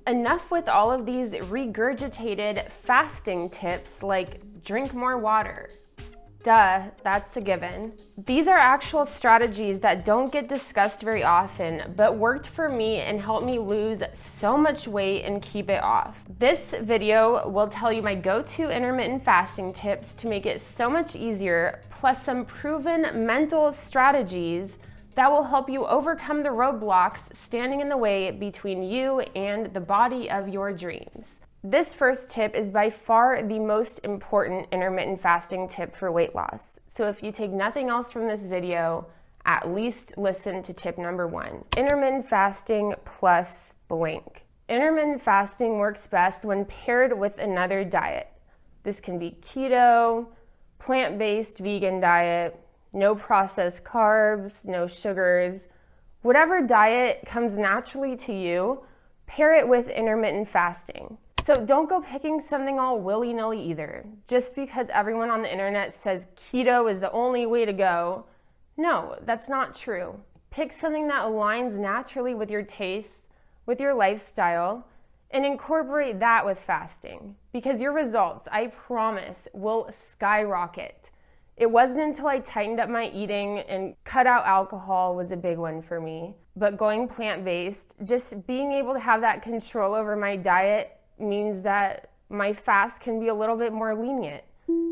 Enough with all of these regurgitated fasting tips like drink more water. Duh, that's a given. These are actual strategies that don't get discussed very often, but worked for me and helped me lose so much weight and keep it off. This video will tell you my go-to intermittent fasting tips to make it so much easier, plus some proven mental strategies that will help you overcome the roadblocks standing in the way between you and the body of your dreams. This first tip is by far the most important intermittent fasting tip for weight loss. So if you take nothing else from this video, at least listen to tip number 1. Intermittent fasting plus blank. Intermittent fasting works best when paired with another diet. This can be keto, plant-based vegan diet, no processed carbs, no sugars. Whatever diet comes naturally to you, pair it with intermittent fasting. So don't go picking something all willy-nilly either. Just because everyone on the internet says keto is the only way to go. No, that's not true. Pick something that aligns naturally with your tastes, with your lifestyle, and incorporate that with fasting. Because your results, I promise, will skyrocket. It wasn't until I tightened up my eating and cut out alcohol was a big one for me. But going plant-based, just being able to have that control over my diet means that my fast can be a little bit more lenient.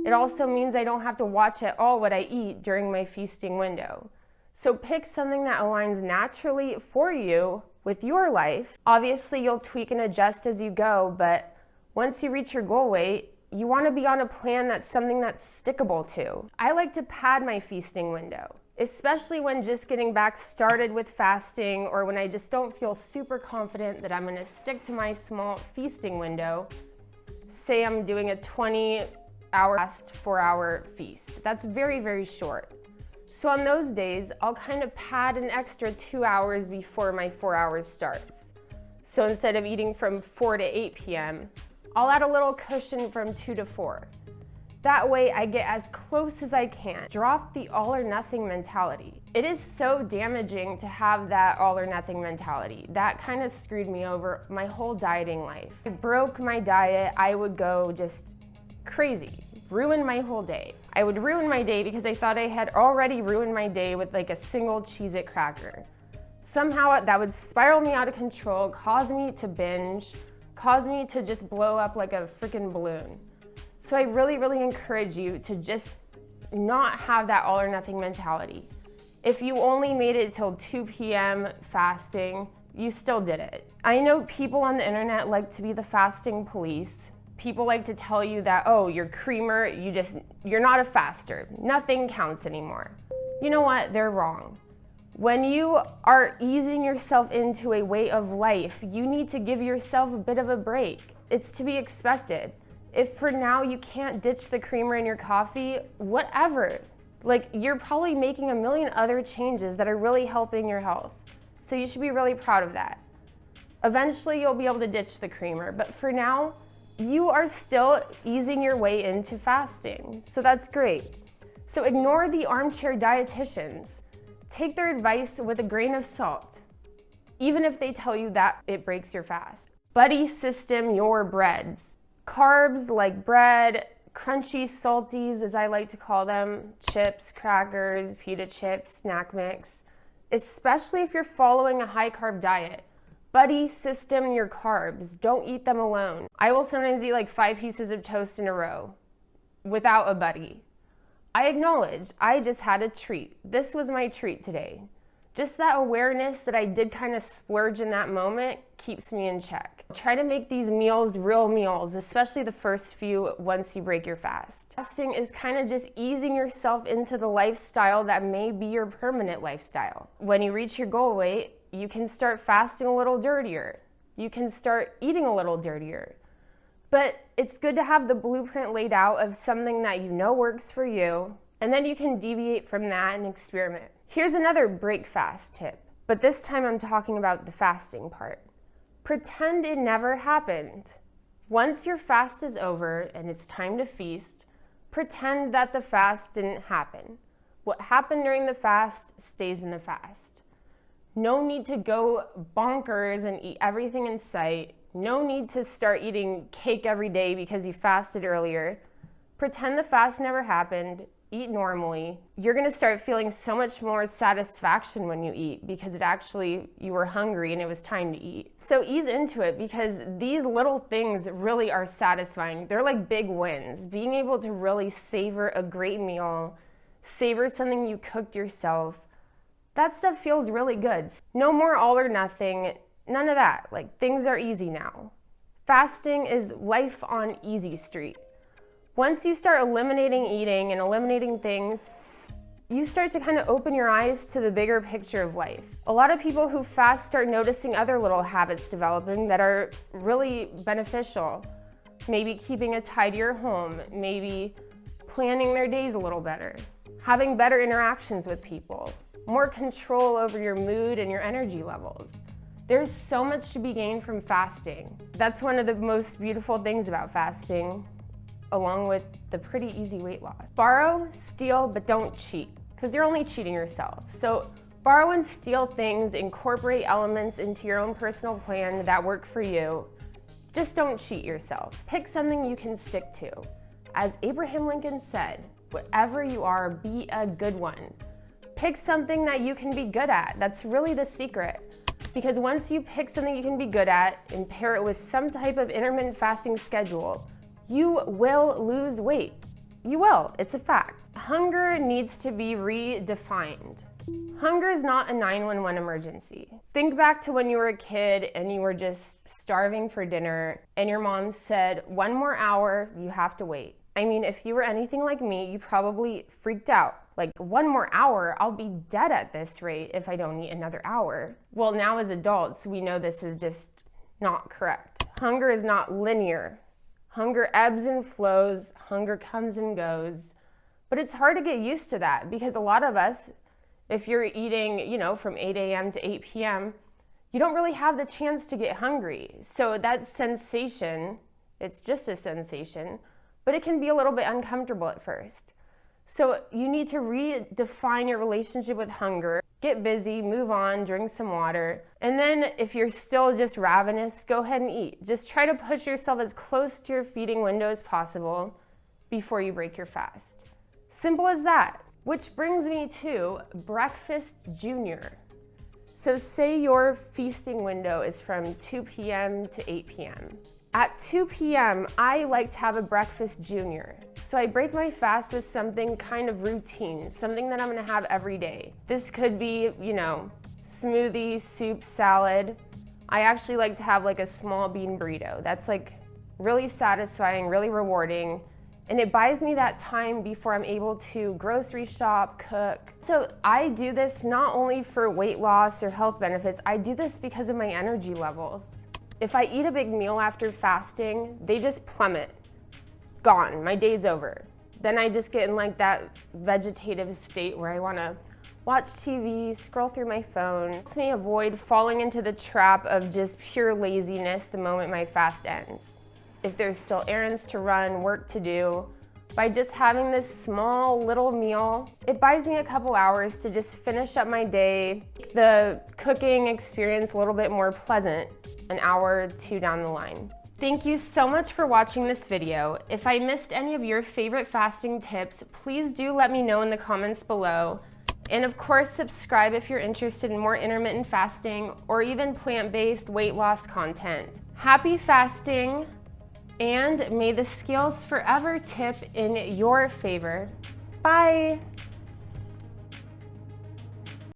It also means I don't have to watch at all what I eat during my feasting window. So pick something that aligns naturally for you with your life. Obviously, you'll tweak and adjust as you go, but once you reach your goal weight, you want to be on a plan that's something that's stickable to. I like to pad my feasting window, especially when just getting back started with fasting or when I just don't feel super confident that I'm going to stick to my small feasting window. Say I'm doing a 20-hour fast, 4-hour feast. That's very, very short. So on those days, I'll kind of pad an extra 2 hours before my 4 hours starts. So instead of eating from 4 to 8 p.m., I'll add a little cushion from 2 to 4. That way I get as close as I can. Drop the all or nothing mentality. It is so damaging to have that all or nothing mentality. That kind of screwed me over my whole dieting life. I broke my diet, I would go just crazy, ruin my whole day. I would ruin my day because I thought I had already ruined my day with like a single Cheez-It cracker. Somehow that would spiral me out of control, cause me to binge, cause me to just blow up like a freaking balloon. So I really, really encourage you to just not have that all or nothing mentality. If you only made it till 2 p.m. fasting, you still did it. I know people on the internet like to be the fasting police. People like to tell you that, oh, you're creamer, you're not a faster. Nothing counts anymore. You know what? They're wrong. When you are easing yourself into a way of life, you need to give yourself a bit of a break. It's to be expected. If for now you can't ditch the creamer in your coffee, whatever. Like, you're probably making a million other changes that are really helping your health. So you should be really proud of that. Eventually you'll be able to ditch the creamer, but for now, you are still easing your way into fasting. So that's great. So ignore the armchair dietitians. Take their advice with a grain of salt, even if they tell you that it breaks your fast. Buddy system your breads. Carbs like bread, crunchy salties as I like to call them, chips, crackers, pita chips, snack mix, especially if you're following a high carb diet. Buddy system your carbs. Don't eat them alone. I will sometimes eat like 5 pieces of toast in a row without a buddy. I acknowledge I just had a treat. This was my treat today. Just that awareness that I did kind of splurge in that moment keeps me in check. Try to make these meals real meals, especially the first few once you break your fast. Fasting is kind of just easing yourself into the lifestyle that may be your permanent lifestyle. When you reach your goal weight, you can start fasting a little dirtier. You can start eating a little dirtier. But it's good to have the blueprint laid out of something that you know works for you, and then you can deviate from that and experiment. Here's another break fast tip, but this time I'm talking about the fasting part. Pretend it never happened. Once your fast is over and it's time to feast, pretend that the fast didn't happen. What happened during the fast stays in the fast. No need to go bonkers and eat everything in sight. No need to start eating cake every day because you fasted earlier. Pretend the fast never happened. Eat normally. You're gonna start feeling so much more satisfaction when you eat because you were hungry and it was time to eat. So ease into it because these little things really are satisfying. They're like big wins. Being able to really savor a great meal, savor something you cooked yourself, that stuff feels really good. No more all or nothing, none of that. Like, things are easy now. Fasting is life on easy street. Once you start eliminating eating and eliminating things, you start to kind of open your eyes to the bigger picture of life. A lot of people who fast start noticing other little habits developing that are really beneficial. Maybe keeping a tidier home, maybe planning their days a little better, having better interactions with people, more control over your mood and your energy levels. There's so much to be gained from fasting. That's one of the most beautiful things about fasting, along with the pretty easy weight loss. Borrow, steal, but don't cheat, because you're only cheating yourself. So borrow and steal things, incorporate elements into your own personal plan that work for you. Just don't cheat yourself. Pick something you can stick to. As Abraham Lincoln said, whatever you are, be a good one. Pick something that you can be good at. That's really the secret. Because once you pick something you can be good at and pair it with some type of intermittent fasting schedule, you will lose weight. You will, it's a fact. Hunger needs to be redefined. Hunger is not a 911 emergency. Think back to when you were a kid and you were just starving for dinner and your mom said, 1 more hour, you have to wait. I mean, if you were anything like me, you probably freaked out. Like, 1 more hour, I'll be dead at this rate if I don't eat another hour. Well, now as adults, we know this is just not correct. Hunger is not linear. Hunger ebbs and flows, hunger comes and goes, but it's hard to get used to that because a lot of us, if you're eating, from 8 a.m. to 8 p.m., you don't really have the chance to get hungry. So that sensation, it's just a sensation, but it can be a little bit uncomfortable at first. So you need to redefine your relationship with hunger. Get busy, move on, drink some water. And then if you're still just ravenous, go ahead and eat. Just try to push yourself as close to your feeding window as possible before you break your fast. Simple as that. Which brings me to breakfast junior. So say your feasting window is from 2 p.m. to 8 p.m. At 2 p.m., I like to have a breakfast junior. So I break my fast with something kind of routine, something that I'm gonna have every day. This could be, smoothie, soup, salad. I actually like to have like a small bean burrito. That's like really satisfying, really rewarding, and it buys me that time before I'm able to grocery shop, cook. So I do this not only for weight loss or health benefits, I do this because of my energy levels. If I eat a big meal after fasting, they just plummet. Gone, my day's over. Then I just get in like that vegetative state where I wanna watch TV, scroll through my phone. It helps me avoid falling into the trap of just pure laziness the moment my fast ends. If there's still errands to run, work to do, by just having this small little meal, it buys me a couple hours to just finish up my day, make the cooking experience a little bit more pleasant an hour or two down the line. Thank you so much for watching this video. If I missed any of your favorite fasting tips, please do let me know in the comments below. And of course, subscribe if you're interested in more intermittent fasting or even plant-based weight loss content. Happy fasting, and may the scales forever tip in your favor. Bye.